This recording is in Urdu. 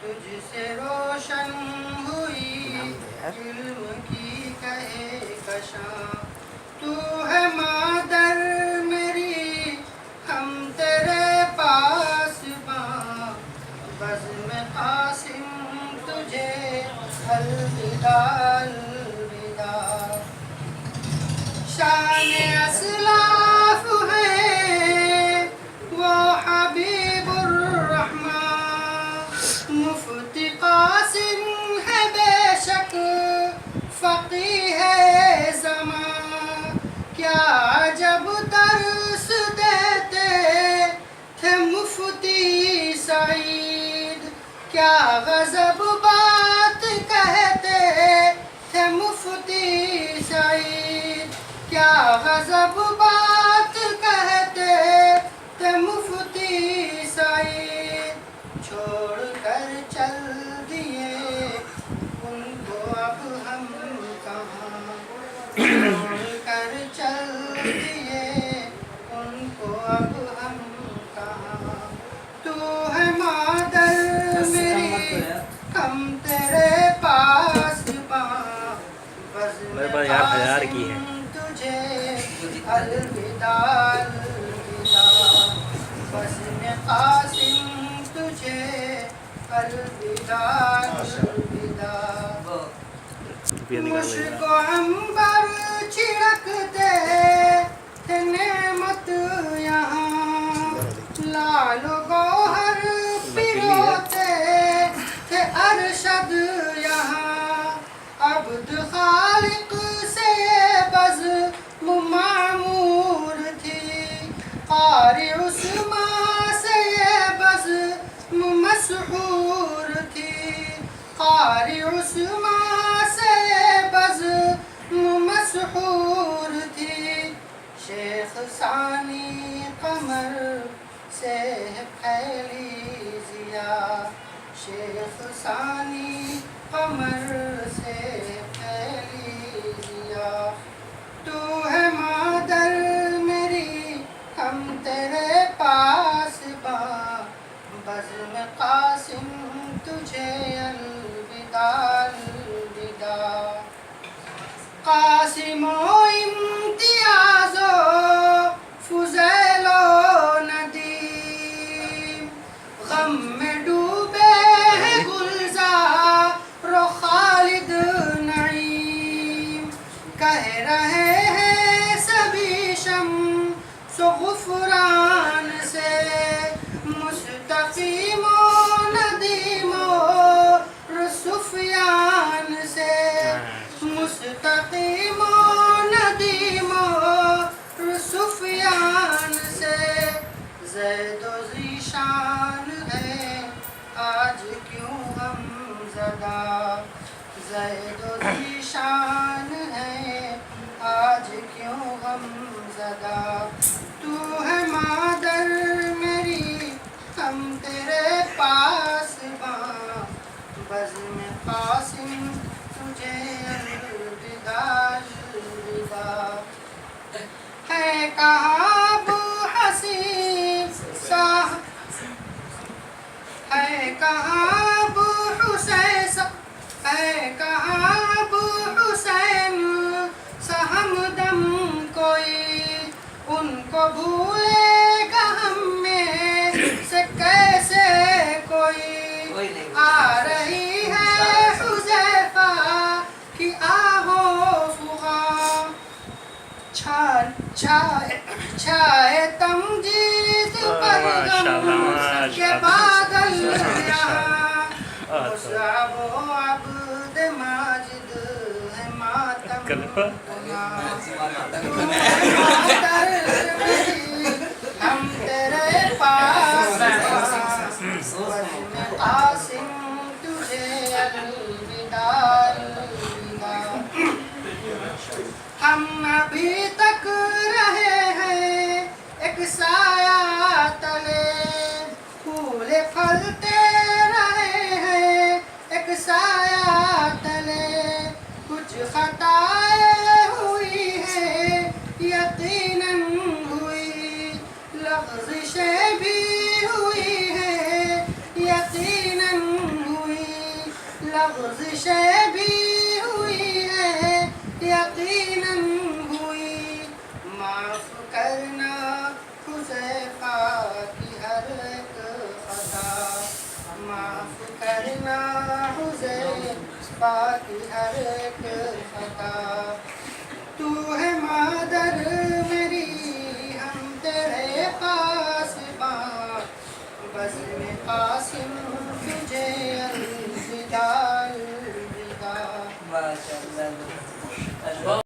تجھ سے روشن ہوئی علم کی کہکشاں، تو ہے مادر میری ہم تیرے پاس باں، بزم قاسم تجھے الوداع الوداع۔ شان اسلاف ہے وہ حبیب الرحمن، مفتی قاسم ہے بے شک فقیہ زمان، کیا عجب درس دیتے تھے مفتی سعید، کیا غضب بات کہتے تھے مفتی سعید، کیا غضب بات کہتے تھے مفتی سعید، چھوڑ کر چل دیے ان کو اب ہم کہاں، چھوڑ کر چل دیے ان کو اب ہم کہاں، تو ہے مادر میری ہم تیرے پاس باں، میرے پاس یار 1000 کی ہے۔ تجھے الوداع الوداع، بزم قاسم تجھے الوداع الوداع۔ مشک و عنبر چھڑکتے تھے نعمت یہاں، لال و گوہر پروتے تھے ارشد یہاں، عبد خالق سے یہ بزم معمور تھی، قاری عثمان سے یہ بزم مسحور تھی، قاری عثمان سے یہ بزم مسحور تھی، شیخ ثانی قمر سے پھیلی ضیا، شیخ ثانی قمر سے پھیلی ضیا، تو ہے مادر میری ہم تیرے پاس باں، بزم قاسم تجھے الوداع الوداع۔ قاسم و امتیاز و فضیل و ندیم، غم میں ڈوبے ہیں گلزار و خالد نعیم، کہہ رہے ہیں سبھی شمس و غفران سے، مستقیم و ندیم و سفیان سے، مستقیم و ندیم و سفیان سے، زید و ذیشان ہے آج کیوں ہم زدہ، زید و ذیشان ہے آج کیوں ہم زدہ، تو ہے مادر میری ہم تیرے پاس باں، بزم قاسم تجھے الوداع الوداع۔ ہے کہاں ابو حسین صاحب، ہے کہاں ابو حسین، ہے کہاں ابو حسین سہمدم کوئی، ان کو بھولے گا ہم میں سے کیسے کوئی، آ رہی ہے حذیفہ کی آہو فغاں، چھائے تمجید پر غم کے بادل یہاں، مصعب و عبد ماجد ہے ماتم ہم تیرے پاس بزم قاسم تجھے الوداع الوداع۔ ہم ابھی تک رہے ہیں ایک سایہ تلے، پھول پھلتے رہے ہیں ایک سایہ تلے، کچھ خطائیں ہوئی ہیں یقیناً ہوئی، لغزشیں بھی ہوئی ہیں یقیناً لغزشیں بھی ہوئی ہیں یقیناً ہوئی، معاف کرنا حذیفہ کی ہر ایک خطا، معاف کرنا حذیفہ کی ہر ایک خطا، تو ہے مادر